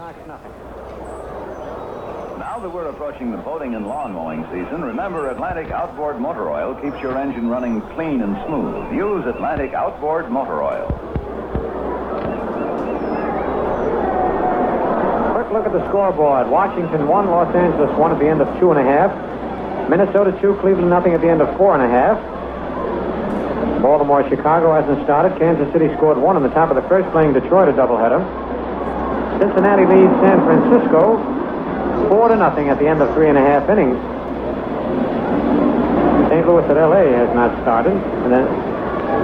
Sox nothing. Now that we're approaching the boating and lawn mowing season, remember Atlantic Outboard Motor Oil keeps your engine running clean and smooth. Use Atlantic Outboard Motor Oil. Quick look at the scoreboard. Washington 1, Los Angeles 1 at the end of 2.5. Minnesota 2, Cleveland nothing at the end of 4.5. Baltimore, Chicago hasn't started. Kansas City scored 1 on the top of the first, playing Detroit a doubleheader. Cincinnati leads San Francisco 4-0 at the end of 3.5 innings. St. Louis at L.A. has not started. And then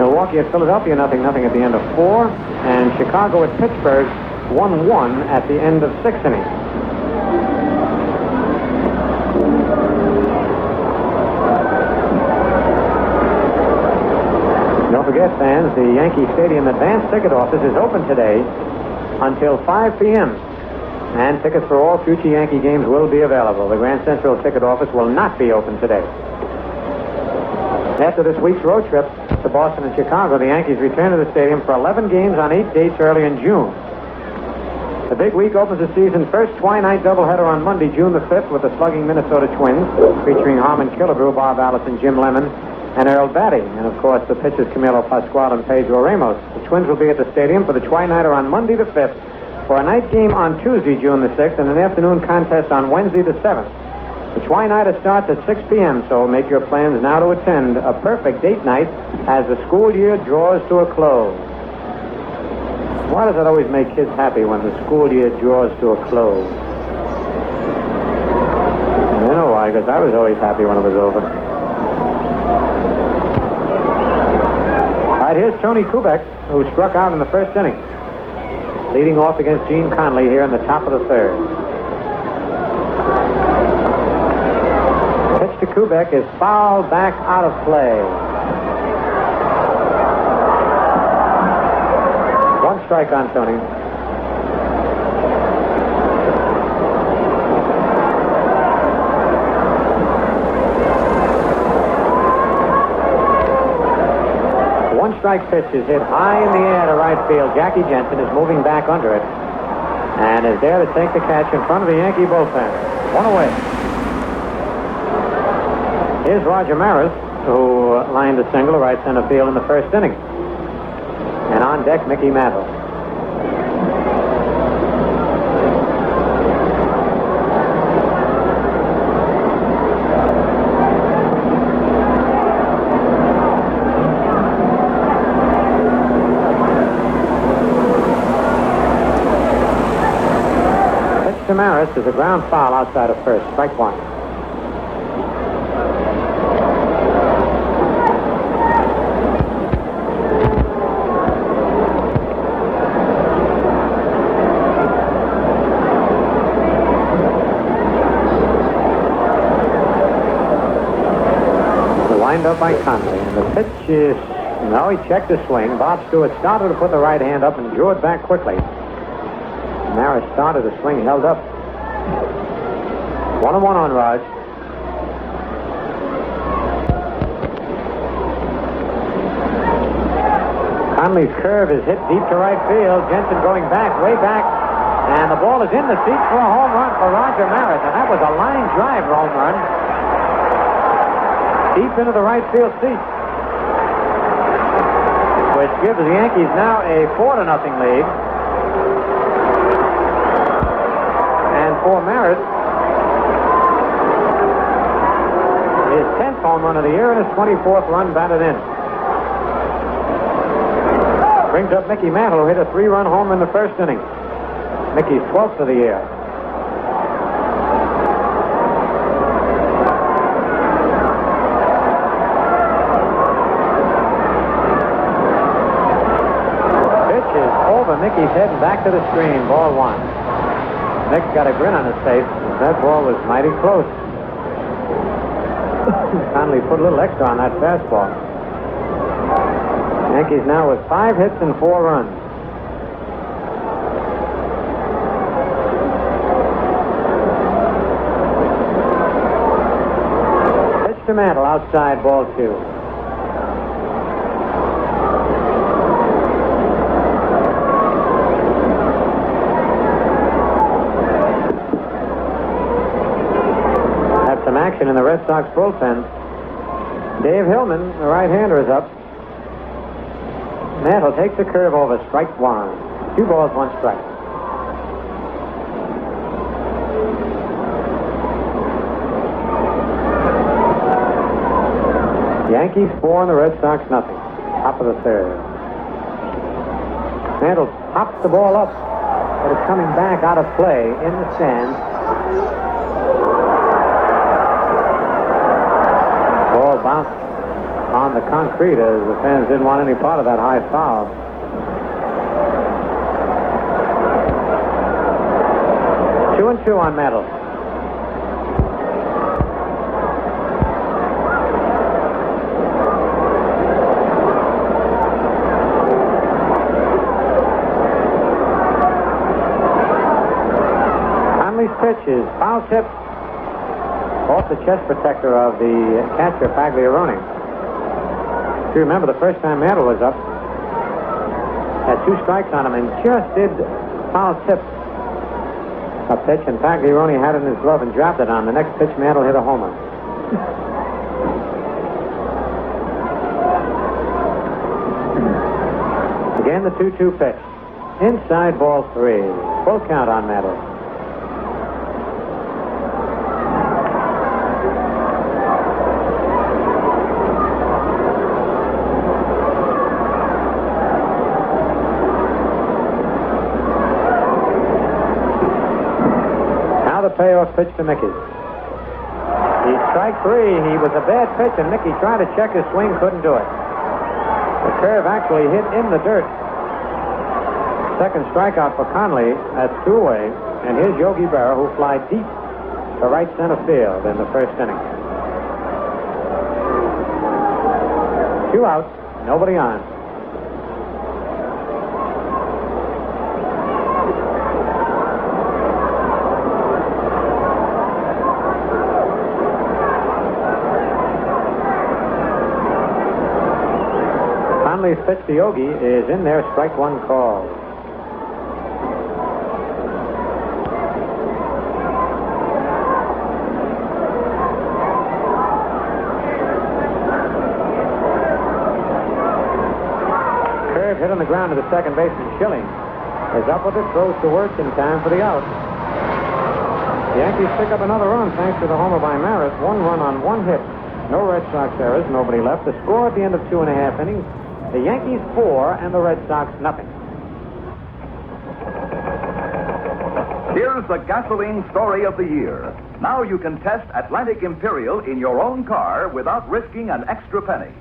Milwaukee at Philadelphia 0-0 at the end of 4. And Chicago at Pittsburgh 1-1 at the end of 6 innings. Don't forget, fans, the Yankee Stadium advance ticket office is open today until 5 p.m. And tickets for all future Yankee games will be available. The Grand Central ticket office will not be open today. After this week's road trip to Boston and Chicago, the Yankees return to the stadium for 11 games on 8 dates early in June. The big week opens the season first twilight doubleheader on Monday, June the 5th, with the slugging Minnesota Twins, featuring Harmon Killebrew, Bob Allison, Jim Lemon, and Earl Batty. And, of course, the pitchers Camilo Pascual and Pedro Ramos. The Twins will be at the stadium for the twilighter on Monday the 5th, for a night game on Tuesday, June the 6th, and an afternoon contest on Wednesday the 7th. The twilighter starts at 6 p.m., so make your plans now to attend a perfect date night as the school year draws to a close. Why does that always make kids happy when the school year draws to a close? You know why, because I was always happy when it was over. All right, here's Tony Kubek, who struck out in the first inning, leading off against Gene Conley here in the top of the third. Pitch to Kubek is fouled back out of play. One strike on Tony. One strike pitch is hit high in the air to right field. Jackie Jensen is moving back under it and is there to take the catch in front of the Yankee bullpen. One away. Here's Roger Maris, who lined a single to right center field in the first inning. And on deck, Mickey Mantle. Pitch to Maris is a ground foul outside of first. Strike one. Lined up by Conley, and the pitch is, no, he checked the swing. Bob Stewart started to put the right hand up and drew it back quickly. Maris started the swing, held up. 1-1 on Raj. Conley's curve is hit deep to right field. Jensen going back, way back, and the ball is in the seats for a home run for Roger Maris, and that was a line drive home run. Deep into the right field seat, which gives the Yankees now a 4-0 lead. And for Maris, his 10th home run of the year and his 24th run batted in. Brings up Mickey Mantle, who hit a 3-run home in the first inning. Mickey's 12th of the year. Mickey's heading back to the screen. Ball one. Nick's got a grin on his face. That ball was mighty close. Conley put a little extra on that fastball. Yankees now with 5 hits and 4 runs. Pitch to Mantle, outside, ball 2. in the Red Sox bullpen. Dave Hillman, the right-hander, is up. Mantle takes the curve over, strike one. 2 balls, 1 strike. Yankees 4 and the Red Sox nothing. Top of the third. Mantle pops the ball up, but it's coming back out of play in the stands. Ball bounced on the concrete as the fans didn't want any part of that high foul. Two and two on Mantle. Pitch is foul tip off the chest protector of the catcher, Pagliarone. If you remember, the first time Mantle was up, had 2 strikes on him and just did foul tip a pitch, and Pagliarone had it in his glove and dropped it on. The next pitch, Mantle hit a homer. Again, the 2-2 pitch. Inside, ball 3. Full count on Mantle. Payoff pitch to Mickey. He strike 3. He was a bad pitch, and Mickey tried to check his swing, couldn't do it. The curve actually hit in the dirt. Second strikeout for Conley. That's 2 away. And here's Yogi Berra, who fly deep to right center field in the first inning. 2 outs, nobody on. Conley's pitch to Yogi is in there, strike 1 call. Curve hit on the ground to the second baseman. Schilling is up with it, throws to Wirtz in time for the out. The Yankees pick up another run thanks to the homer by Maris. 1 run on 1 hit. No Red Sox errors, nobody left. The score at the end of 2.5 innings. The Yankees 4 and the Red Sox nothing. Here's the gasoline story of the year. Now you can test Atlantic Imperial in your own car without risking an extra penny.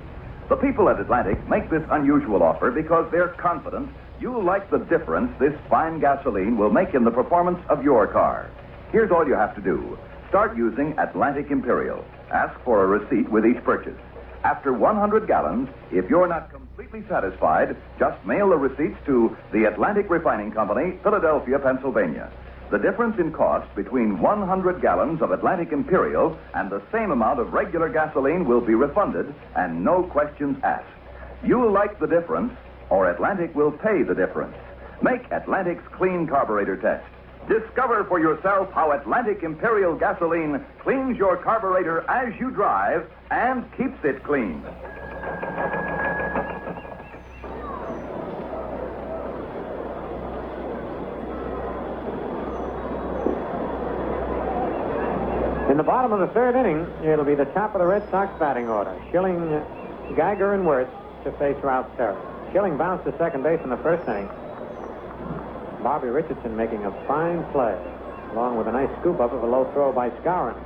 The people at Atlantic make this unusual offer because they're confident you'll like the difference this fine gasoline will make in the performance of your car. Here's all you have to do. Start using Atlantic Imperial. Ask for a receipt with each purchase. After 100 gallons, if you're not completely satisfied, just mail the receipts to the Atlantic Refining Company, Philadelphia, Pennsylvania. The difference in cost between 100 gallons of Atlantic Imperial and the same amount of regular gasoline will be refunded and no questions asked. You'll like the difference, or Atlantic will pay the difference. Make Atlantic's clean carburetor test. Discover for yourself how Atlantic Imperial gasoline cleans your carburetor as you drive and keeps it clean. In the bottom of the third inning, it'll be the top of the Red Sox batting order. Schilling, Geiger, and Wirtz to face Ralph Terry. Schilling bounced to second base in the first inning. Bobby Richardson making a fine play, along with a nice scoop up of a low throw by Skowron.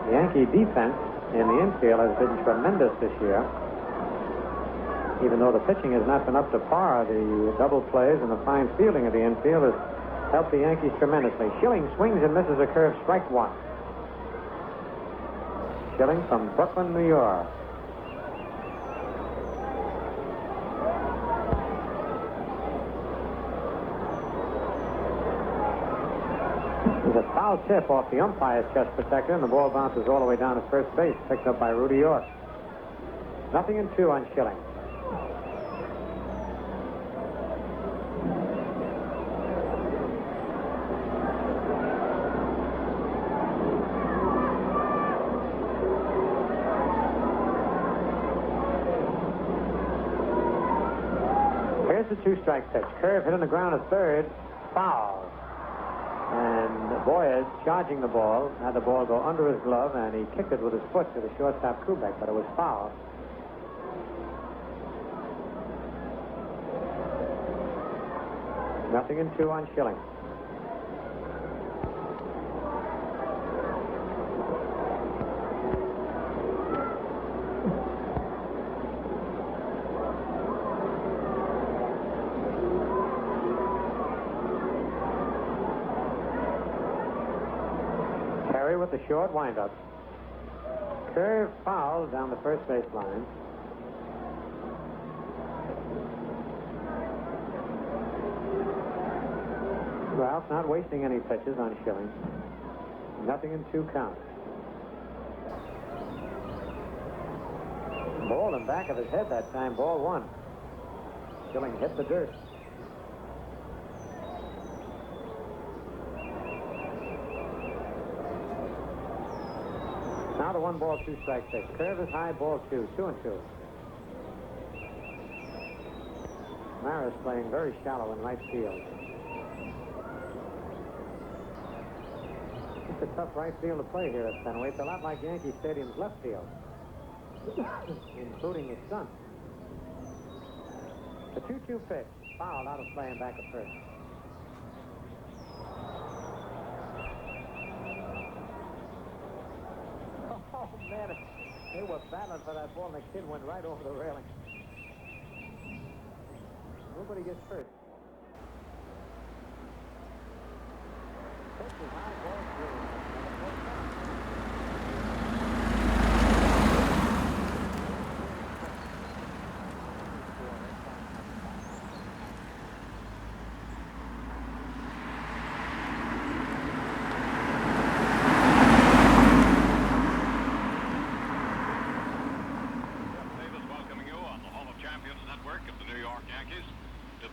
The Yankee defense in the infield has been tremendous this year. Even though the pitching has not been up to par, the double plays and the fine fielding of the infield has helped the Yankees tremendously. Schilling swings and misses a curve, strike 1. Schilling from Brooklyn, New York. There's a foul tip off the umpire's chest protector, and the ball bounces all the way down to first base, picked up by Rudy York. 0-2 on Schilling. Here's the two-strike pitch. Curve hit on the ground at third. Foul. And Boyes, charging the ball, had the ball go under his glove, and he kicked it with his foot to the shortstop Kubek, but it was foul. Nothing in 2 on Schilling. Terry with the short windup. Curve foul down the first base line. Ralph not wasting any pitches on Schilling. Nothing in 2 count. Ball in back of his head that time. Ball 1. Schilling hit the dirt. Now the 1-ball, 2-strike pitch. Curve is high. Ball 2. 2-2. Maris playing very shallow in right field. It's a tough right field to play here at Fenway. It's a lot like Yankee Stadium's left field, including the sun. The 2-2 pitch. Foul out of play and back at first. Oh, man. They were battling for that ball, and the kid went right over the railing. Nobody gets hurt. Pitch is high, ball 3.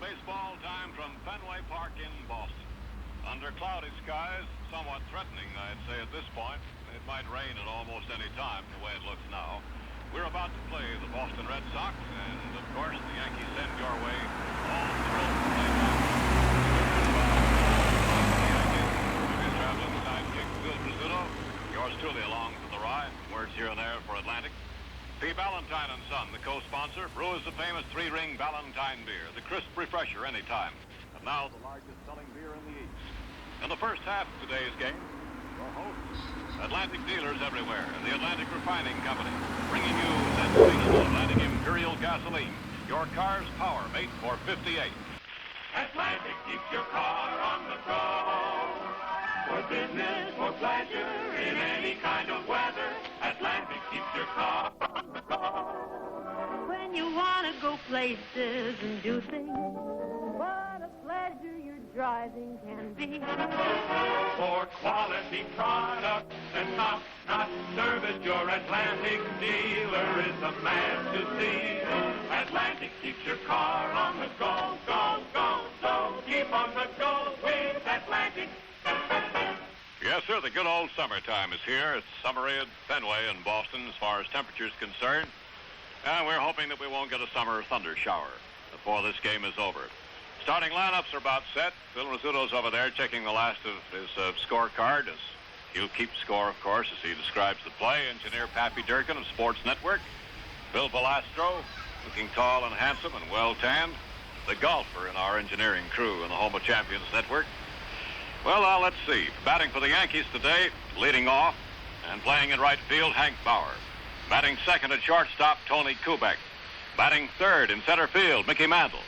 Baseball time from Fenway Park in Boston. Under cloudy skies, somewhat threatening, I'd say at this point. It might rain at almost any time, the way it looks now. We're about to play the Boston Red Sox, and of course, the Yankees send your way all of the road to play now. The Yankees, with his traveling sidekick, Bill Brazzuto, yours truly along for the ride. Words here and there for Atlantic. P. Valentine & Son, the co-sponsor, brews the famous 3-ring Valentine beer, the crisp refresher anytime. And now the largest selling beer in the East. In the first half of today's game, your hosts, Atlantic dealers everywhere, and the Atlantic Refining Company, bringing you sensational Atlantic Imperial gasoline, your car's power made for 58. Atlantic keeps your car on the go. For business, for pleasure, in any kind of weather, Atlantic keeps your car on the go. When you want to go places and do things, what a pleasure your driving can be. For quality products and top-notch service, your Atlantic dealer is the man to see. Atlantic keeps your car on the go, go, go, so keep on the go with Atlantic. Yes, sir, the good old summertime is here. It's summery at Fenway in Boston as far as temperature is concerned. And we're hoping that we won't get a summer thunder shower before this game is over. Starting lineups are about set. Bill Rizzuto's over there checking the last of his scorecard. As he'll keep score, of course, as he describes the play. Engineer Pappy Durkin of Sports Network. Bill Velastro, looking tall and handsome and well-tanned. The golfer in our engineering crew in the Home of Champions Network. Well, now, let's see. Batting for the Yankees today, leading off, and playing in right field, Hank Bauer. Batting second at shortstop, Tony Kubek. Batting third in center field, Mickey Mantle.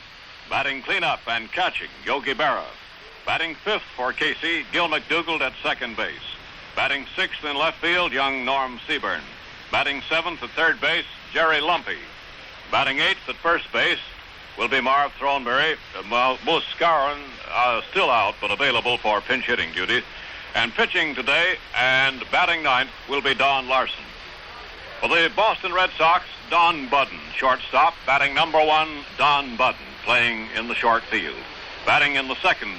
Batting cleanup and catching, Yogi Berra. Batting fifth for KC, Gil McDougald at second base. Batting sixth in left field, young Norm Seaburn. Batting seventh at third base, Jerry Lumpy. Batting eighth at first base will be Marv Throneberry. Moose Scarron still out, but available for pinch hitting duties. And pitching today and batting ninth will be Don Larson. For the Boston Red Sox, Don Budden, shortstop. Batting number one, Don Budden, playing in the short field. Batting in the second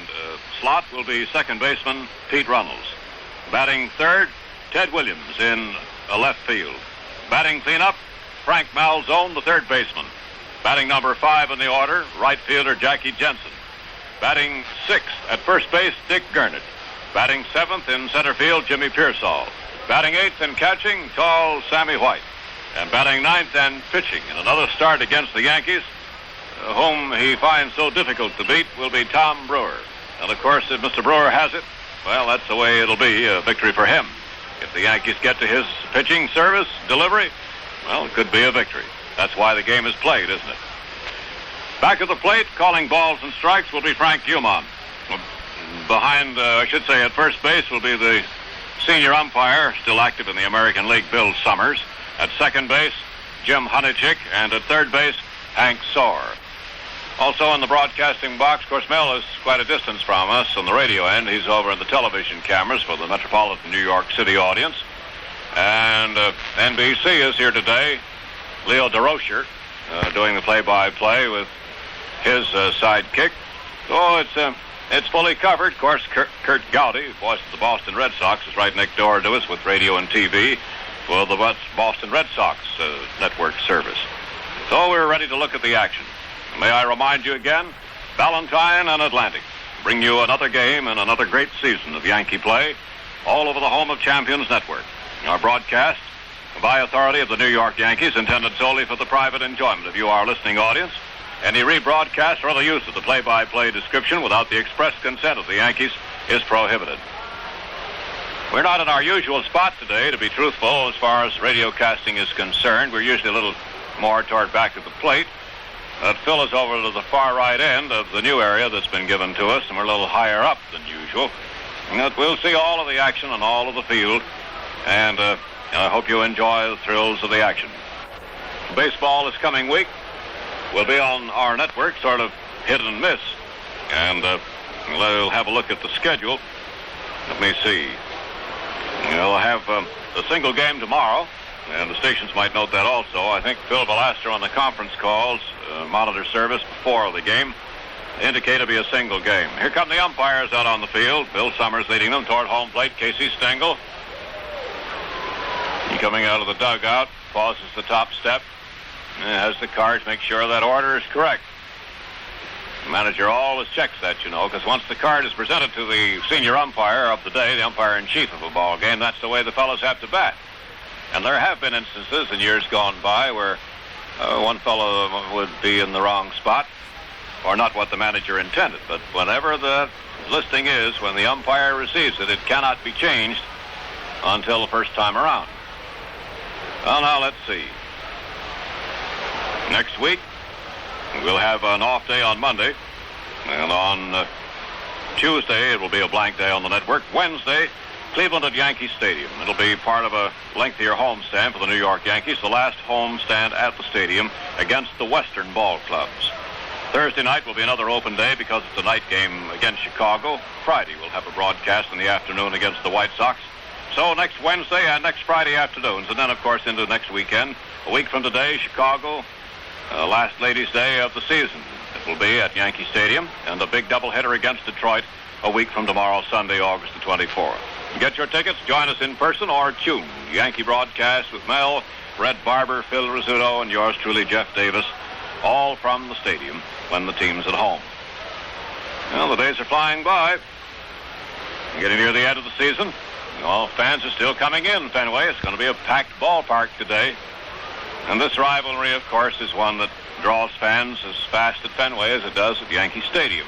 slot will be second baseman Pete Runnels. Batting third, Ted Williams in left field. Batting cleanup, Frank Malzone, the third baseman. Batting number 5 in the order, right fielder Jackie Jensen. Batting 6th at first base, Dick Gurnett. Batting 7th in center field, Jimmy Pearsall. Batting 8th in catching, tall Sammy White. And batting 9th and pitching in another start against the Yankees, whom he finds so difficult to beat, will be Tom Brewer. And, of course, if Mr. Brewer has it, well, that's the way it'll be, a victory for him. If the Yankees get to his pitching service, delivery, well, it could be a victory. That's why the game is played, isn't it? Back at the plate, calling balls and strikes, will be Frank Dumont. Behind, at first base will be the senior umpire, still active in the American League, Bill Summers. At second base, Jim Hunnichick. And at third base, Hank Soar. Also in the broadcasting box, of course, Mel is quite a distance from us on the radio end. He's over in the television cameras for the metropolitan New York City audience. And NBC is here today. Leo DeRocher doing the play-by-play with his sidekick. So it's fully covered. Of course, Kurt Gowdy, voice of the Boston Red Sox, is right next door to us with radio and TV for the Boston Red Sox network service. So we're ready to look at the action. May I remind you again, Valentine and Atlantic bring you another game and another great season of Yankee play all over the home of Champions Network. Our broadcast, by authority of the New York Yankees, intended solely for the private enjoyment of you, our listening audience. Any rebroadcast or other use of the play-by-play description without the express consent of the Yankees is prohibited. We're not in our usual spot today, to be truthful, as far as radio casting is concerned. We're usually a little more toward back of the plate. Phil is over to the far right end of the new area that's been given to us, and we're a little higher up than usual. We'll see all of the action and all of the field, and I hope you enjoy the thrills of the action. Baseball this coming week will be on our network, sort of hit and miss, and we'll have a look at the schedule. Let me see. We'll have a single game tomorrow, and the stations might note that also. I think Phil Velasquez on the conference calls, monitor service before the game, indicate it'll be a single game. Here come the umpires out on the field. Bill Summers leading them toward home plate. Casey Stengel. He coming out of the dugout, pauses the top step, has the cards, make sure that order is correct. The manager always checks that, because once the card is presented to the senior umpire of the day, the umpire-in-chief of a ball game, that's the way the fellows have to bat. And there have been instances in years gone by where one fellow would be in the wrong spot or not what the manager intended. But whenever the listing is, when the umpire receives it, it cannot be changed until the first time around. Well, now let's see. Next week, we'll have an off day on Monday, and on Tuesday, it will be a blank day on the network. Wednesday, Cleveland at Yankee Stadium. It'll be part of a lengthier homestand for the New York Yankees, the last homestand at the stadium against the Western ball clubs. Thursday night will be another open day because it's a night game against Chicago. Friday, we'll have a broadcast in the afternoon against the White Sox. So next Wednesday and next Friday afternoons, and then, of course, into next weekend. A week from today, Chicago, last ladies' day of the season. It will be at Yankee Stadium, and a big doubleheader against Detroit a week from tomorrow, Sunday, August the 24th. Get your tickets, join us in person, or tune Yankee broadcast with Mel, Red Barber, Phil Rizzuto, and yours truly, Jeff Davis, all from the stadium when the team's at home. Well, the days are flying by. Getting near the end of the season. Well, fans are still coming in Fenway. It's going to be a packed ballpark today. And this rivalry, of course, is one that draws fans as fast at Fenway as it does at Yankee Stadium.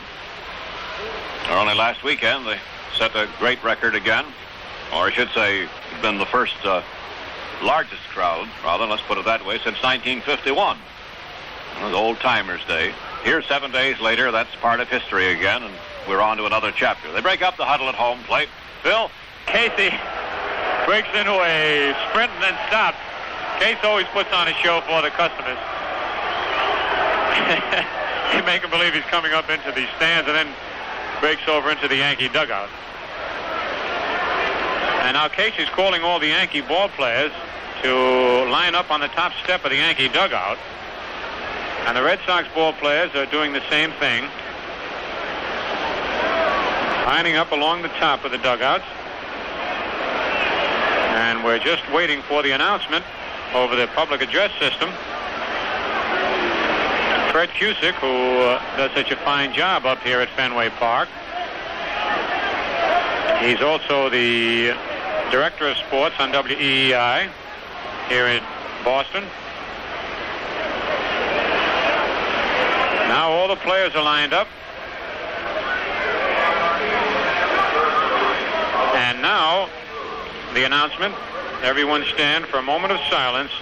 Only last weekend, they set a great record again. Or I should say, it's been the first largest crowd, rather, let's put it that way, since 1951. It was Old Timers' Day. Here, 7 days later, that's part of history again, and we're on to another chapter. They break up the huddle at home plate. Phil? Casey breaks into a sprint and then stops. Case always puts on a show for the customers. You make him believe he's coming up into the stands and then breaks over into the Yankee dugout. And now Casey's calling all the Yankee ball players to line up on the top step of the Yankee dugout. And the Red Sox ball players are doing the same thing, lining up along the top of the dugouts. And we're just waiting for the announcement over the public address system Fred Cusick, who does such a fine job up here at Fenway Park. He's also the director of sports on WEEI here in Boston. Now all the players are lined up. And now the announcement, everyone stand for a moment of silence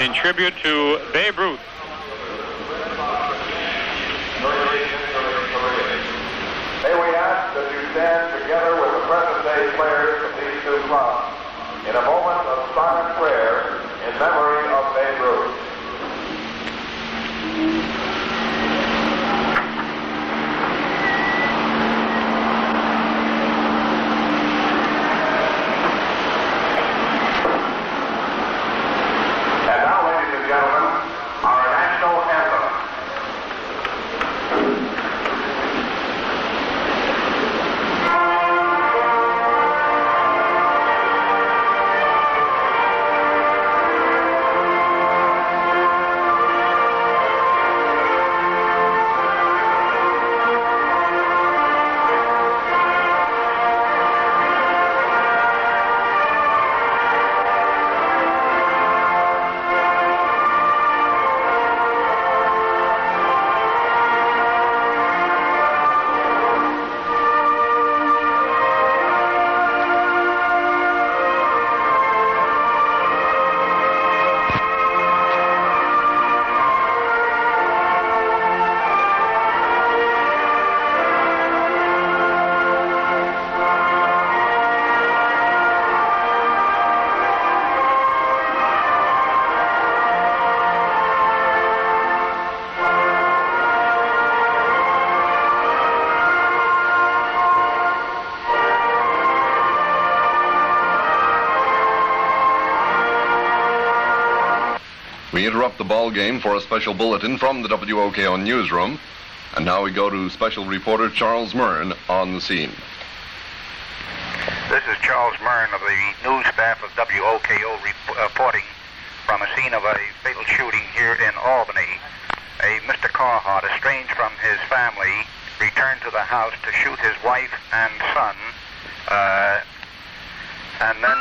in tribute to Babe Ruth. May we ask that you stand together with the present-day players of these two clubs in a moment of silent prayer in memory of Babe Ruth. And now, ladies and gentlemen, our national anthem. We interrupt the ball game for a special bulletin from the WOKO newsroom. And now we go to special reporter Charles Murn on the scene. This is Charles Murn of the news staff of WOKO reporting from a scene of a fatal shooting here in Albany. A Mr. Carhart, estranged from his family, returned to the house to shoot his wife and son, and then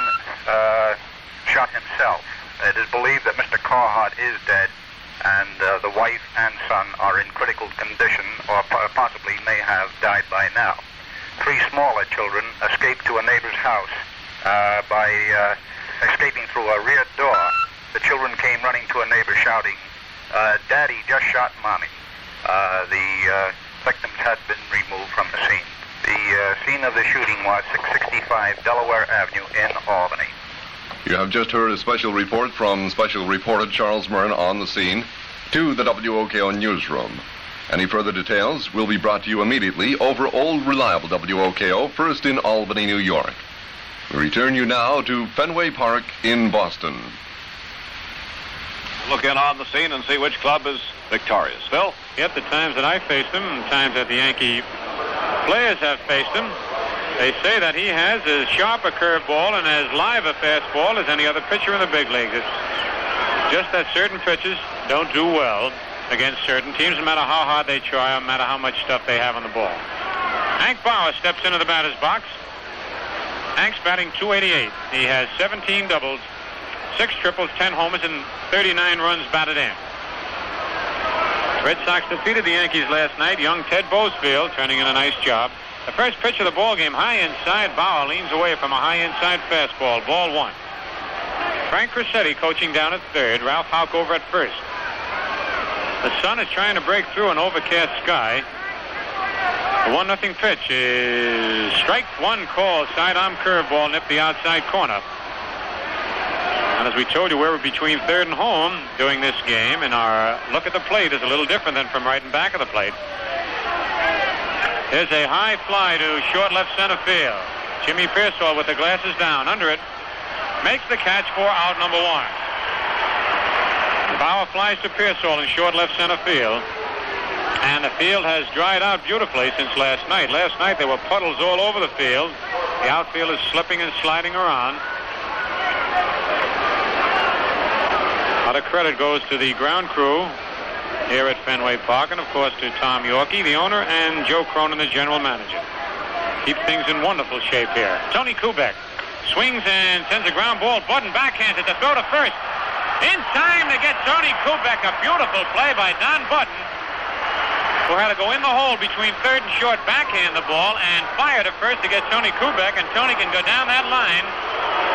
shot himself. It is believed that Mr. Carhart is dead, and the wife and son are in critical condition, or possibly may have died by now. 3 smaller children escaped to a neighbor's house by escaping through a rear door. The children came running to a neighbor shouting, "Daddy just shot Mommy." The victims had been removed from the scene. The scene of the shooting was 665 Delaware Avenue in Albany. You have just heard a special report from special reporter Charles Murn on the scene to the WOKO newsroom. Any further details will be brought to you immediately over old reliable WOKO, first in Albany, New York. We return you now to Fenway Park in Boston. Look in on the scene and see which club is victorious. Phil? Yet the times that I faced him, and times that the Yankee players have faced him, they say that he has as sharp a curveball and as live a fastball as any other pitcher in the big leagues. It's just that certain pitchers don't do well against certain teams, no matter how hard they try, no matter how much stuff they have on the ball. Hank Bauer steps into the batter's box. Hank's batting .288. He has 17 doubles, 6 triples, 10 homers, and 39 runs batted in. Red Sox defeated the Yankees last night. Young Ted Boesfield turning in a nice job. The first pitch of the ball game, high inside. Bauer leans away from a high inside fastball. Ball 1. Frank Crissetti coaching down at third. Ralph Houck over at first. The sun is trying to break through an overcast sky. The 1-0 pitch is strike 1 call. Sidearm curveball nipped the outside corner. And as we told you, we're between third and home doing this game, and our look at the plate is a little different than from right and back of the plate. There's a high fly to short left center field. Jimmy Pearsall with the glasses down. Under it. Makes the catch for out number 1. Bauer flies to Pearsall in short left center field. And the field has dried out beautifully since last night. Last night there were puddles all over the field. The outfield is slipping and sliding around. A lot of credit goes to the ground crew here at Fenway Park, and of course to Tom Yorkie, the owner, and Joe Cronin, the general manager. Keep things in wonderful shape here. Tony Kubek swings and sends a ground ball. Budden backhands it to throw to first. In time to get Tony Kubek. A beautiful play by Don Budden, who had to go in the hole between third and short, backhand the ball, and fire to first to get Tony Kubek, and Tony can go down that line,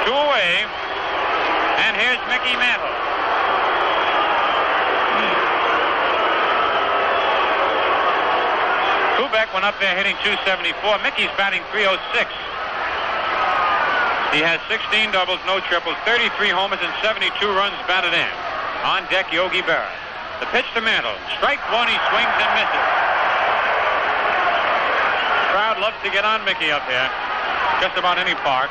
2 away, and here's Mickey Mantle. Kubek went up there hitting .274. Mickey's batting .306. He has 16 doubles, no triples, 33 homers, and 72 runs batted in. On deck, Yogi Berra. The pitch to Mantle. Strike one, he swings and misses. The crowd loves to get on Mickey up here. Just about any park.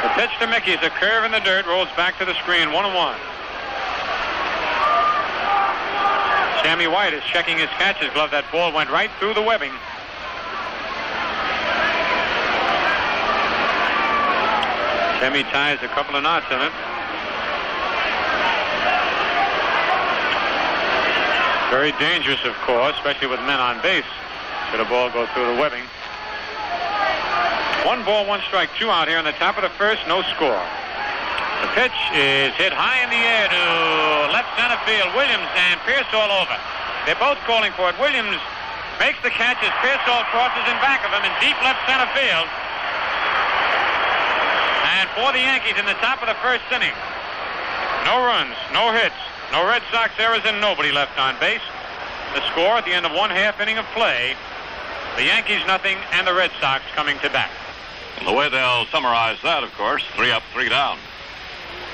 The pitch to Mickey is a curve in the dirt, rolls back to the screen, 1-1. Sammy White is checking his catcher's glove. That ball went right through the webbing. Sammy ties a couple of knots in it. Very dangerous, of course, especially with men on base, should a ball go through the webbing. 1 ball, 1 strike, 2 out here on the top of the first, no score. The pitch is hit high in the air to left center field. Williams and Pearsall over. They're both calling for it. Williams makes the catch as Pearsall crosses in back of him in deep left center field. And for the Yankees in the top of the first inning, no runs, no hits, no Red Sox errors, and nobody left on base. The score at the end of 1/2 inning of play, the Yankees nothing and the Red Sox coming to bat. And the way they'll summarize that, of course, 3 up, 3 down.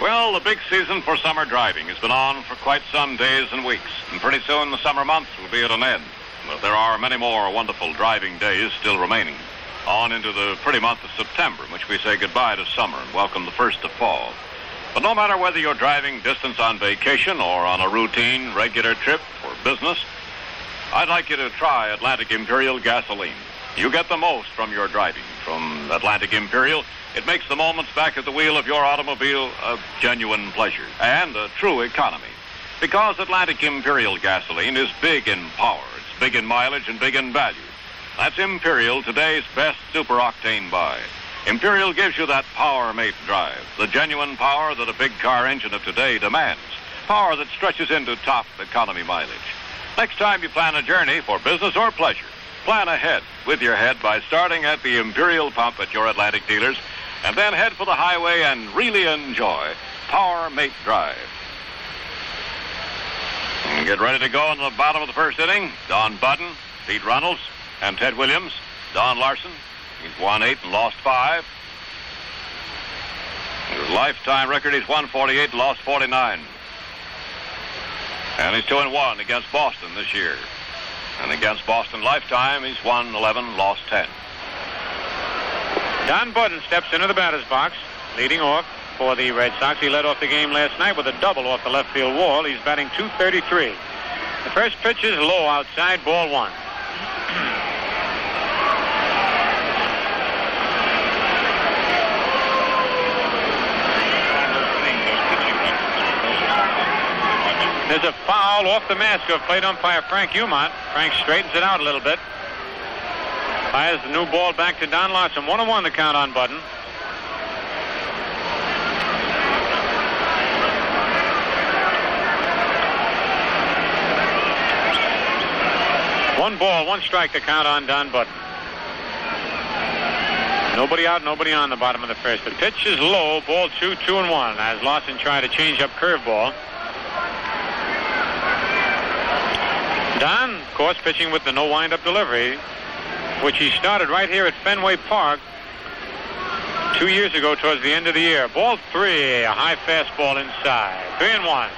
Well, the big season for summer driving has been on for quite some days and weeks, and pretty soon the summer months will be at an end. But there are many more wonderful driving days still remaining, on into the pretty month of September, in which we say goodbye to summer and welcome the first of fall. But no matter whether you're driving distance on vacation or on a routine, regular trip for business, I'd like you to try Atlantic Imperial gasoline. You get the most from your driving. From Atlantic Imperial, it makes the moments back at the wheel of your automobile a genuine pleasure and a true economy. Because Atlantic Imperial gasoline is big in power, it's big in mileage, and big in value. That's Imperial, today's best super octane buy. Imperial gives you that power-mate drive, the genuine power that a big car engine of today demands, power that stretches into top economy mileage. Next time you plan a journey for business or pleasure, plan ahead with your head by starting at the Imperial pump at your Atlantic dealers, and then head for the highway and really enjoy power-mate drive. And get ready to go in the bottom of the first inning. Don Budden, Pete Runnels, and Ted Williams. Don Larson, he's won 8 and lost 5. His lifetime record, he's won 48 and lost 49. And he's 2-1 against Boston this year. And against Boston lifetime, he's won 11, lost 10. Don Budden steps into the batter's box, leading off for the Red Sox. He led off the game last night with a double off the left field wall. He's batting .233. The first pitch is low outside, ball 1. There's a foul off the mask of plate umpire Frank Umont. Frank straightens it out a little bit. Fires the new ball back to Don Larson. 1-1 the count on Budden. One ball, 1 strike to count on Don Budden. Nobody out, nobody on the bottom of the first. The pitch is low, ball 2, 2-1, as Larson tried to change up curveball. Don, of course, pitching with the no wind-up delivery, which he started right here at Fenway Park 2 years ago towards the end of the year. Ball 3, a high fastball inside. 3-1.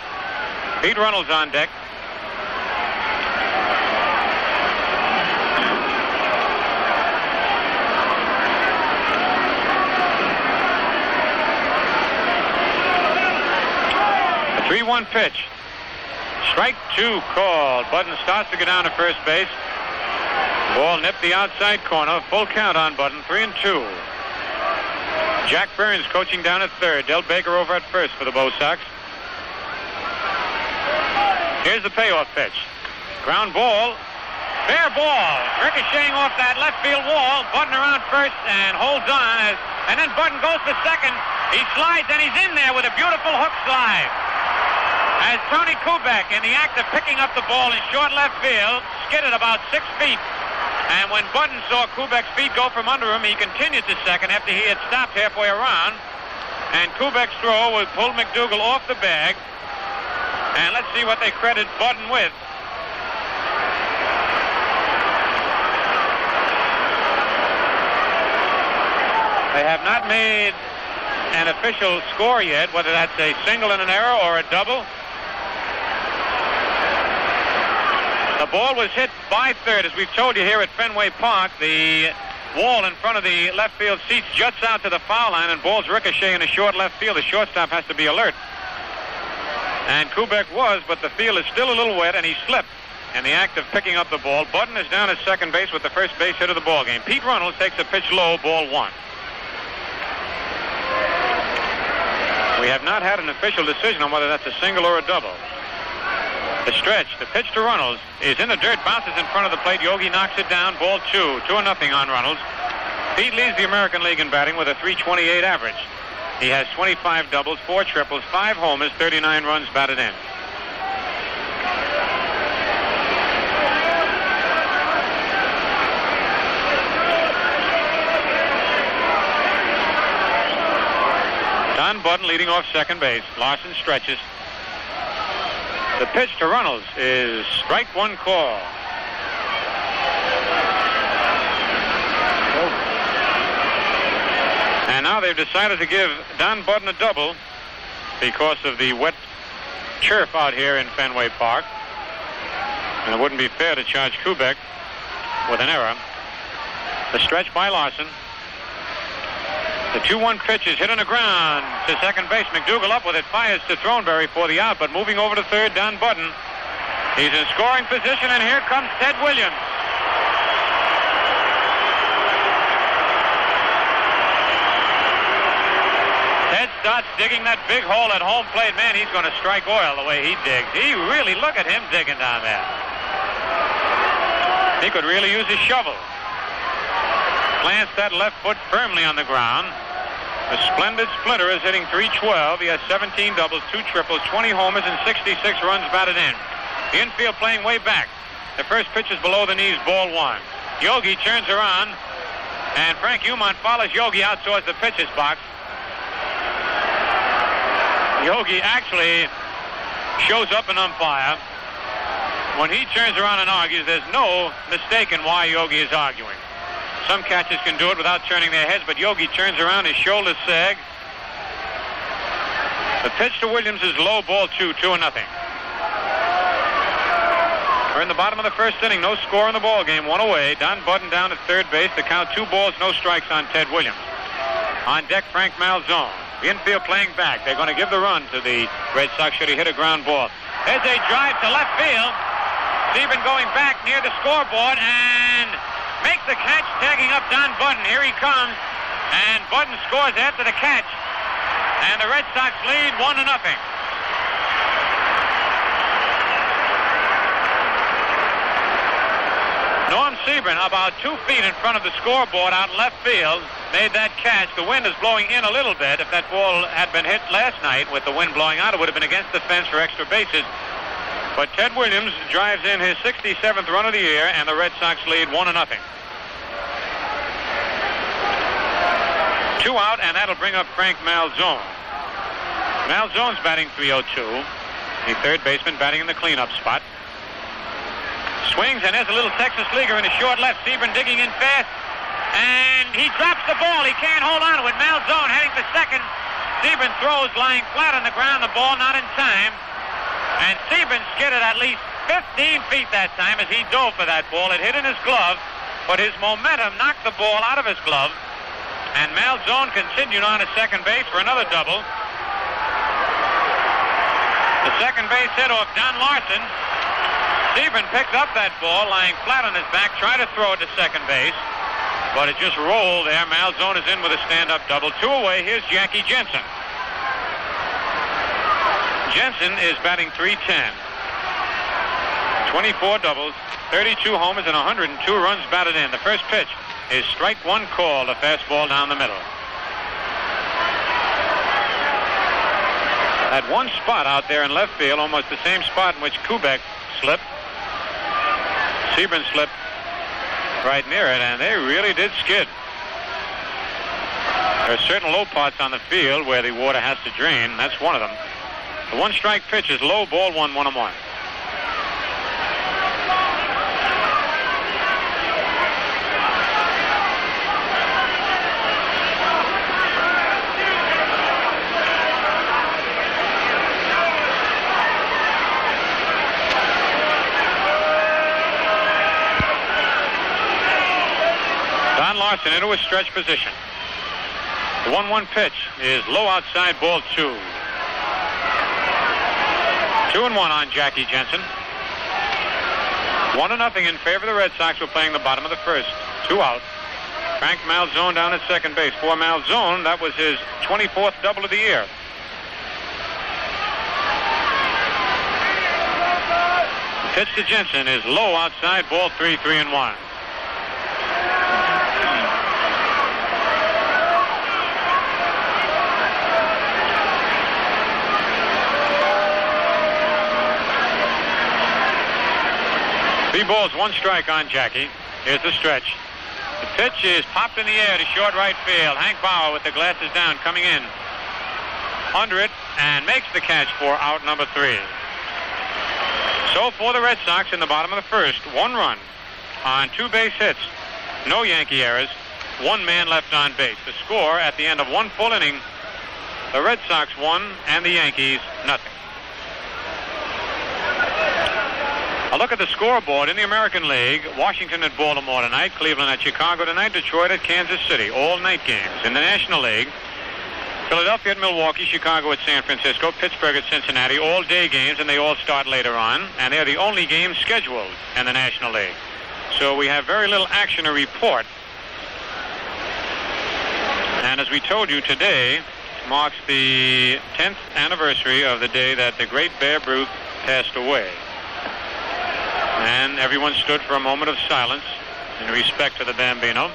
Pete Runnels on deck. A 3-1 pitch. Strike 2 called. Budden starts to go down to first base. Ball nipped the outside corner. Full count on Budden. 3-2. Jack Burns coaching down at third. Del Baker over at first for the Bo Sox. Here's the payoff pitch. Ground ball. Fair ball. Ricocheting off that left field wall. Budden around first and holds on. And then Budden goes to second. He slides and he's in there with a beautiful hook slide. As Tony Kubek, in the act of picking up the ball in short left field, skidded about 6 feet. And when Budden saw Kubek's feet go from under him, he continued to second after he had stopped halfway around. And Kubek's throw would pull McDougal off the bag. And let's see what they credit Budden with. They have not made an official score yet, whether that's a single and an error or a double. The ball was hit by third. As we've told you here at Fenway Park, the wall in front of the left field seats juts out to the foul line, and balls ricochet in the short left field. The shortstop has to be alert. And Kubek was, but the field is still a little wet, and he slipped in the act of picking up the ball. Budden is down at second base with the first base hit of the ball game. Pete Runnels takes a pitch low, ball one. We have not had an official decision on whether that's a single or a double. The stretch, the pitch to Runnels is in the dirt, bounces in front of the plate. Yogi knocks it down, ball 2-0 on Runnels. Pete leads the American League in batting with a .328 average. He has 25 doubles, 4 triples, 5 homers, 39 runs batted in. Don Budden leading off second base. Larson stretches. The pitch to Runnels is strike one call. And now they've decided to give Don Budden a double because of the wet turf out here in Fenway Park. And it wouldn't be fair to charge Kubek with an error. The stretch by Larson. The 2-1 pitch is hit on the ground to second base. McDougal up with it, fires to Throneberry for the out, but moving over to third, Don Budden. He's in scoring position, and here comes Ted Williams. Ted starts digging that big hole at home plate. Man, he's going to strike oil the way he digs. He really, look at him digging down there. He could really use his shovel. Plants that left foot firmly on the ground. The splendid splitter is hitting .312. He has 17 doubles, 2 triples, 20 homers, and 66 runs batted in. The infield playing way back. The first pitch is below the knees, ball 1. Yogi turns around, and Frank Umont follows Yogi out towards the pitcher's box. Yogi actually shows up an umpire. When he turns around and argues, there's no mistaking why Yogi is arguing. Some catchers can do it without turning their heads, but Yogi turns around, his shoulders sag. The pitch to Williams is low, ball 2-0. We're in the bottom of the first inning, no score in the ball game, 1 away. Don Budden down at third base. The count 2 balls, no strikes on Ted Williams. On deck, Frank Malzone. The infield playing back. They're going to give the run to the Red Sox should he hit a ground ball. There's a drive to left field. Stephen going back near the scoreboard and makes the catch, tagging up Don Budden. Here he comes, and Budden scores after the catch, and the Red Sox lead 1-0. Norm Sebring, about 2 feet in front of the scoreboard out in left field, made that catch. The wind is blowing in a little bit. If that ball had been hit last night with the wind blowing out, it would have been against the fence for extra bases. But Ted Williams drives in his 67th run of the year, and the Red Sox lead 1-0. 2 out, and that'll bring up Frank Malzone. Malzone's batting .302. The third baseman batting in the cleanup spot. Swings, and there's a little Texas leaguer in the short left. Sebring digging in fast, and he drops the ball. He can't hold on to it. Malzone heading for second. Sebring throws, lying flat on the ground. The ball not in time. And Sebring skidded at least 15 feet that time as he dove for that ball. It hit in his glove, but his momentum knocked the ball out of his glove. And Malzone continued on to second base for another double. The second base hit off Don Larson. Sebring picked up that ball, lying flat on his back, tried to throw it to second base. but it just rolled there. Malzone is in with a stand-up double. 2 away. Here's Jackie Jensen. Jensen is batting .310. 24 doubles, 32 homers, and 102 runs batted in. The first pitch is strike one called, a fastball down the middle. At one spot out there in left field, almost the same spot in which Kubek slipped, Sebring slipped right near it, and they really did skid. There are certain low parts on the field where the water has to drain. That's one of them. The one strike pitch is low, ball 1, 1-1. Larson into a stretch position. The 1-1 pitch is low outside, ball 2. 2-1 on Jackie Jensen. 1-0 in favor of the Red Sox. We're playing the bottom of the first. 2 out. Frank Malzone down at second base. For Malzone, that was his 24th double of the year. The pitch to Jensen is low outside, ball 3, 3-1. Three balls, 1 strike on Jackie. Here's the stretch. The pitch is popped in the air to short right field. Hank Bauer with the glasses down coming in under it and makes the catch for out number 3. So for the Red Sox in the bottom of the first, 1 run on 2 base hits. No Yankee errors. 1 man left on base. The score at the end of 1 full inning, the Red Sox 1 and the Yankees nothing. A look at the scoreboard in the American League. Washington at Baltimore tonight, Cleveland at Chicago tonight, Detroit at Kansas City. All night games. In the National League, Philadelphia at Milwaukee, Chicago at San Francisco, Pittsburgh at Cincinnati. All day games, and they all start later on. And they're the only games scheduled in the National League. So we have very little action to report. And as we told you, today marks the 10th anniversary of the day that the great Babe Ruth passed away. And everyone stood for a moment of silence in respect to the Bambino.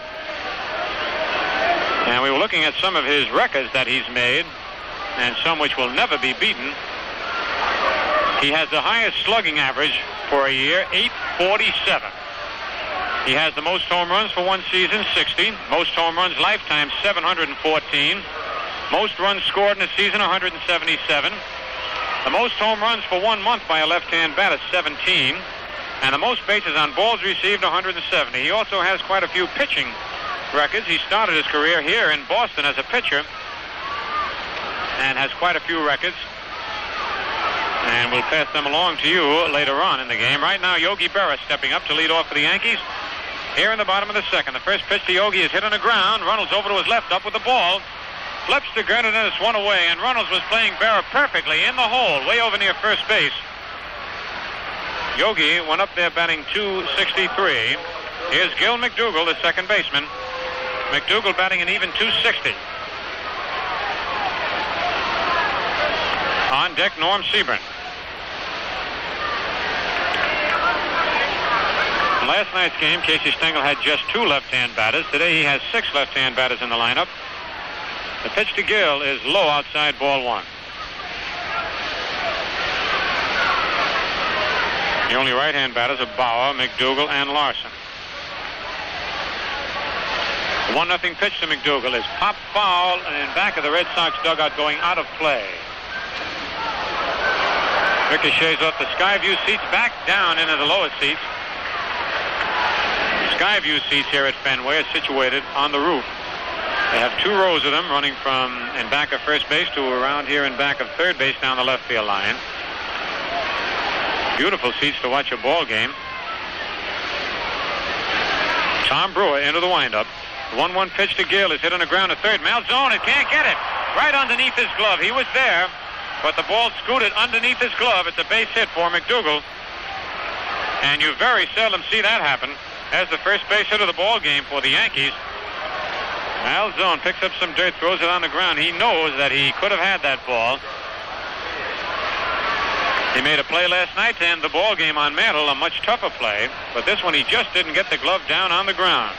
And we were looking at some of his records that he's made, and some which will never be beaten. He has the highest slugging average for a year, .847. He has the most home runs for one season, 60. Most home runs lifetime, 714. Most runs scored in a season, 177. The most home runs for 1 month by a left-hand batter, 17. And the most bases on balls received, 170. He also has quite a few pitching records. He started his career here in Boston as a pitcher and has quite a few records. And we'll pass them along to you later on in the game. Right now, Yogi Berra stepping up to lead off for the Yankees. Here in the bottom of the second. The first pitch to Yogi is hit on the ground. Runnels over to his left, up with the ball. Flips to Gurn, and then it's 1 away. And Runnels was playing Berra perfectly in the hole, way over near first base. Yogi went up there batting .263. Here's Gil McDougall, the second baseman. McDougall batting an even .260. On deck, Norm Sebring. In last night's game, Casey Stengel had just 2 left-hand batters. Today he has 6 left-hand batters in the lineup. The pitch to Gil is low outside, ball 1. The only right-hand batters are Bauer, McDougall, and Larson. The 1-0 pitch to McDougall is pop foul and in back of the Red Sox dugout going out of play. Ricochets off the Skyview seats back down into the lower seats. Skyview seats here at Fenway are situated on the roof. They have 2 rows of them running from in back of first base to around here in back of third base down the left field line. Beautiful seats to watch a ball game. Tom Brewer into the windup. The 1-1 pitch to Gil is hit on the ground to third. Malzone, it can't get it. Right underneath his glove. He was there, but the ball scooted underneath his glove. It's a base hit for McDougall. And you very seldom see that happen. As the first base hit of the ball game for the Yankees. Malzone picks up some dirt, throws it on the ground. He knows that he could have had that ball. He made a play last night to end the ball game on Mantle, a much tougher play, but this one he just didn't get the glove down on the ground.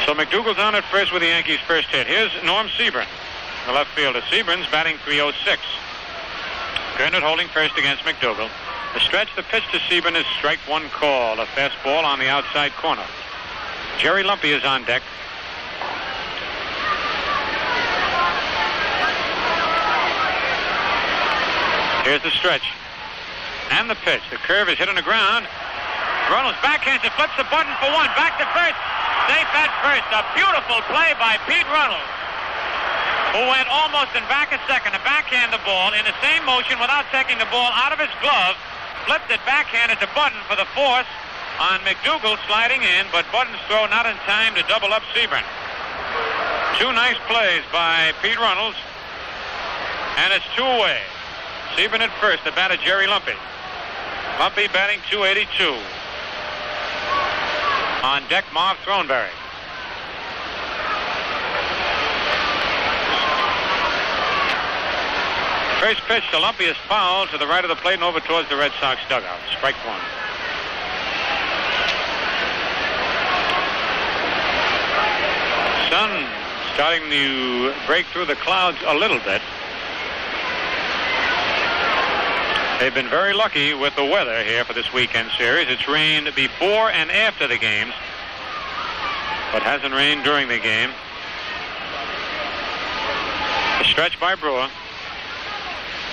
So McDougal's on at first with the Yankees' first hit. Here's Norm Sebring, the left fielder. Sebring's batting .306. Gernert holding first against McDougal. The stretch, the pitch to Sebring is strike one call, a fastball on the outside corner. Jerry Lumpy is on deck. Here's the stretch. And the pitch. The curve is hit on the ground. Runnels backhands and flips the button for one. Back to first. Safe at first. A beautiful play by Pete Runnels, who went almost and back a second to backhand the ball in the same motion without taking the ball out of his glove. Flipped it backhanded to Button for the force on McDougal sliding in, but Button's throw not in time to double up Sebring. Two nice plays by Pete Runnels, and it's two away. Sebring at first, the batter Jerry Lumpy. Lumpy batting .282. On deck, Marv Throneberry. First pitch to Lumpy is fouled to the right of the plate and over towards the Red Sox dugout. Strike one. Sun starting to break through the clouds a little bit. They've been very lucky with the weather here for this weekend series. It's rained before and after the games, but hasn't rained during the game. The stretch by Brewer.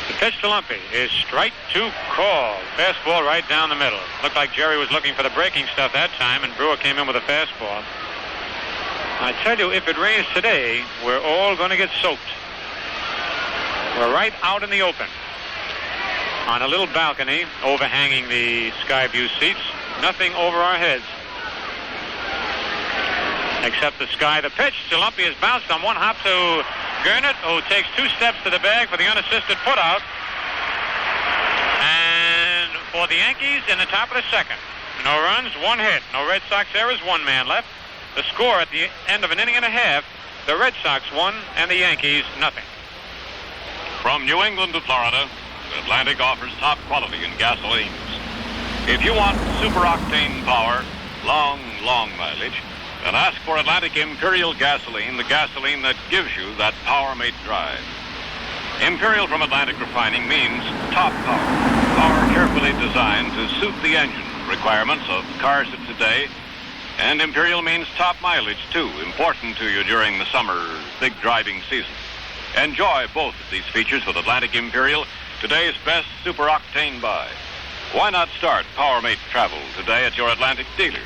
The pitch to Lumpy is strike two call. Fastball right down the middle. Looked like Jerry was looking for the breaking stuff that time, and Brewer came in with a fastball. I tell you, if it rains today, we're all going to get soaked. We're right out in the open on a little balcony overhanging the sky view seats. Nothing over our heads except the sky. The pitch to Lumpy is bounced on one hop to Gernert, who takes two steps to the bag for the unassisted putout. And for the Yankees in the top of the second. No runs, one hit. No Red Sox errors, one man left. The score at the end of an inning and a half, the Red Sox won and the Yankees nothing. From New England to Florida, Atlantic offers top quality in gasolines. If you want super octane power, long mileage, then ask for Atlantic Imperial gasoline, the gasoline that gives you that power-mate drive. Imperial from Atlantic Refining means top power. Power carefully designed to suit the engine requirements of cars of today. And Imperial means top mileage, too, important to you during the summer big driving season. Enjoy both of these features with Atlantic Imperial, today's best super octane buy. Why not start power-mate travel today at your Atlantic dealers?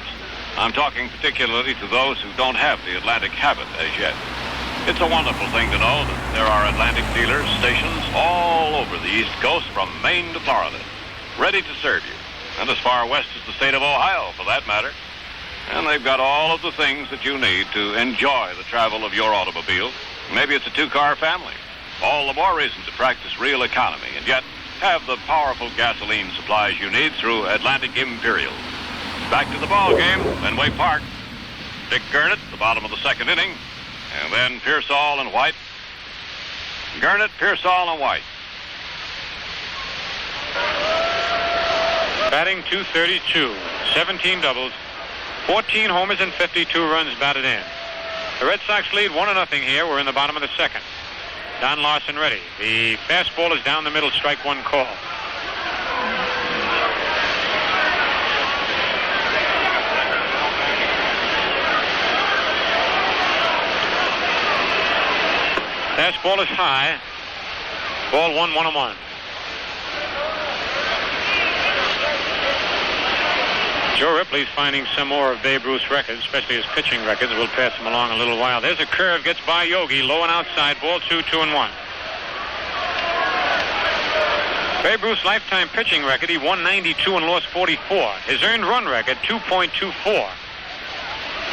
I'm talking particularly to those who don't have the Atlantic habit as yet. It's a wonderful thing to know that there are Atlantic dealers stations all over the East Coast from Maine to Florida, ready to serve you, and as far west as the state of Ohio, for that matter. And they've got all of the things that you need to enjoy the travel of your automobile. Maybe it's a two-car family. All the more reason to practice real economy and yet have the powerful gasoline supplies you need through Atlantic Imperial. Back to the ball game, Fenway Park. Dick Gernert, the bottom of the second inning, and then Pearsall and White. Gernert, Pearsall, and White. Batting .232, 17 doubles, 14 homers and 52 runs batted in. The Red Sox lead 1-0 here. We're in the bottom of the second. Don Larson ready. The fastball is down the middle, strike one call. Fastball is high. Ball 1-1-1. Joe Ripley's finding some more of Babe Ruth's records, especially his pitching records. We'll pass him along a little while. There's a curve, gets by Yogi, low and outside, ball 2-2-1. Babe Ruth's lifetime pitching record, he won 92 and lost 44. His earned run record, 2.24.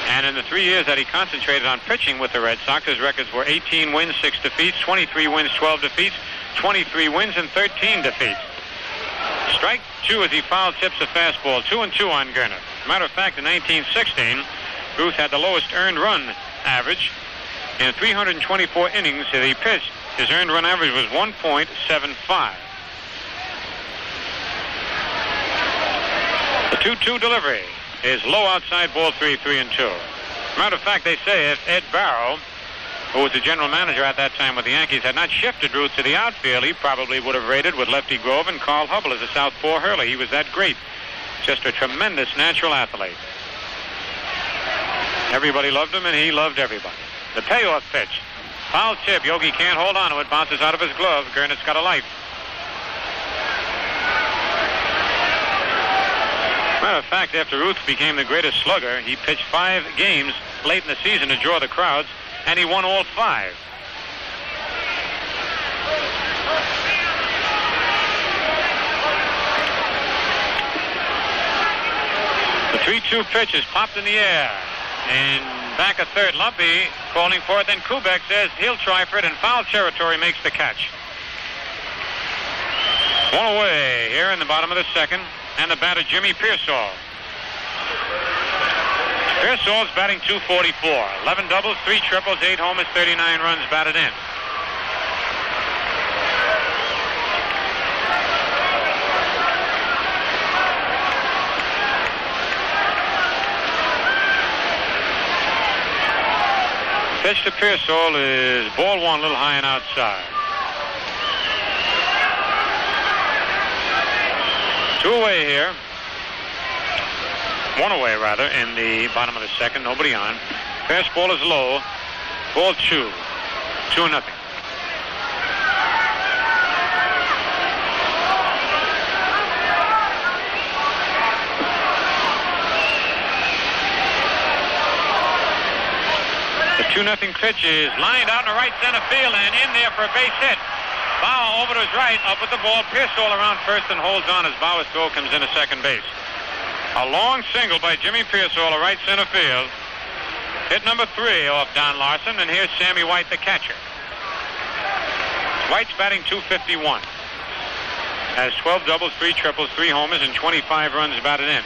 And in the 3 years that he concentrated on pitching with the Red Sox, his records were 18 wins, 6 defeats, 23 wins, 12 defeats, 23 wins, and 13 defeats. Strike two as he foul tips a fastball, 2-2 on Gernert. Matter of fact, in 1916, Ruth had the lowest earned run average. In 324 innings that he pitched, his earned run average was 1.75. The 2-2 delivery is low outside ball 3-3-2. Matter of fact, they say if Ed Barrow, who was the general manager at that time with the Yankees, had not shifted Ruth to the outfield, he probably would have rated with Lefty Grove and Carl Hubble as a southpaw hurler. He was that great. Just a tremendous natural athlete. Everybody loved him, and he loved everybody. The payoff pitch. Foul tip. Yogi can't hold on to it. Bounces out of his glove. Gurnett's got a life. Matter of fact, after Ruth became the greatest slugger, he pitched 5 games late in the season to draw the crowds, and he won all 5. The 3-2 pitch is popped in the air. And back at third, Lumpy calling for it. Then Kubek says he'll try for it, and foul territory makes the catch. One away here in the bottom of the second, and the batter Jimmy Pearsall. Pearsall's batting .244. 11 doubles, 3 triples, 8 homers, 39 runs batted in. Pitch to Pearsall is ball 1, a little high and outside. 2 away here. 1 away, rather, in the bottom of the second. Nobody on. Fastball is low. Ball 2. 2-0. The 2-0 pitch is lined out in the right center field and in there for a base hit. Bauer over to his right, up with the ball. Pearsall around first and holds on as Bauer's throw comes into second base. A long single by Jimmy Pearsall to right center field. Hit number 3 off Don Larson, and here's Sammy White, the catcher. White's batting .251. Has 12 doubles, 3 triples, 3 homers, and 25 runs batted in.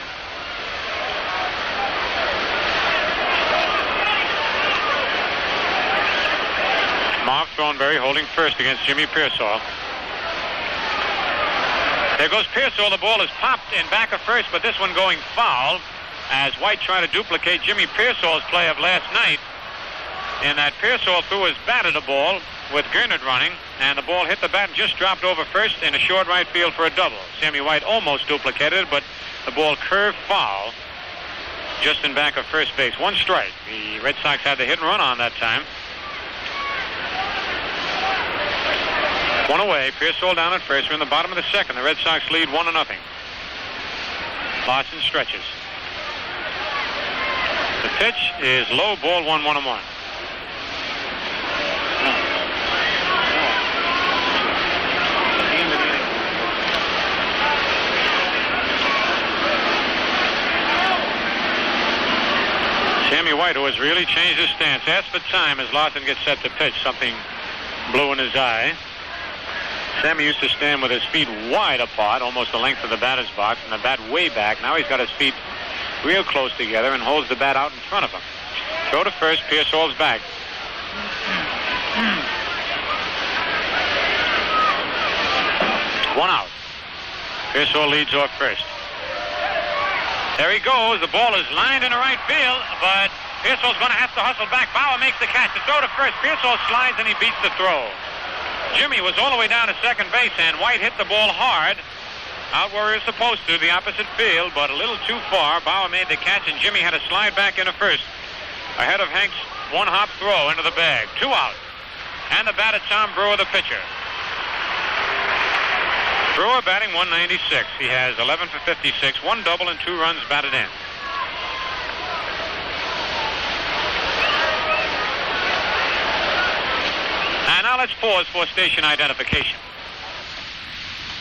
Mark Thornberry holding first against Jimmy Pearsall. There goes Pearsall. The ball is popped in back of first, but this one going foul as White tried to duplicate Jimmy Pearsall's play of last night. In that Pearsall threw his bat at the ball with Gurnett running, and the ball hit the bat and just dropped over first in a short right field for a double. Sammy White almost duplicated it, but the ball curved foul just in back of first base. 1 strike. The Red Sox had the hit and run on that time. 1 away. Pearsall down at first. We're in the bottom of the second. The Red Sox lead 1-0. Larson stretches. The pitch is low, ball 1, 1-1. Sammy White, who has really changed his stance, asks for time as Larson gets set to pitch. Something blue in his eye. Sammy used to stand with his feet wide apart, almost the length of the batter's box, and the bat way back. Now he's got his feet real close together and holds the bat out in front of him. Throw to first. Pearsall's back. 1 out. Pearsall leads off first. There he goes. The ball is lined in the right field, but Pearsall's going to have to hustle back. Bauer makes the catch. The throw to first. Pearsall slides and he beats the throw. Jimmy was all the way down to second base, and White hit the ball hard out where he was supposed to, the opposite field, but a little too far. Bauer made the catch, and Jimmy had to slide back into first ahead of Hank's 1-hop throw into the bag. 2 out. And the batter, Tom Brewer, the pitcher. Brewer batting .196. He has 11 for 56, 1 double and 2 runs batted in. And now let's pause for station identification.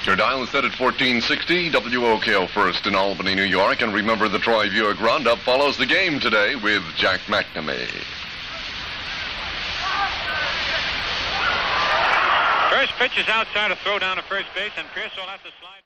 Your dial is set at 1460 WOKO first in Albany, New York. And remember, the Troy Buick Roundup follows the game today with Jack McNamee. First pitch is outside, a throw down to first base, and Pearsall has to slide.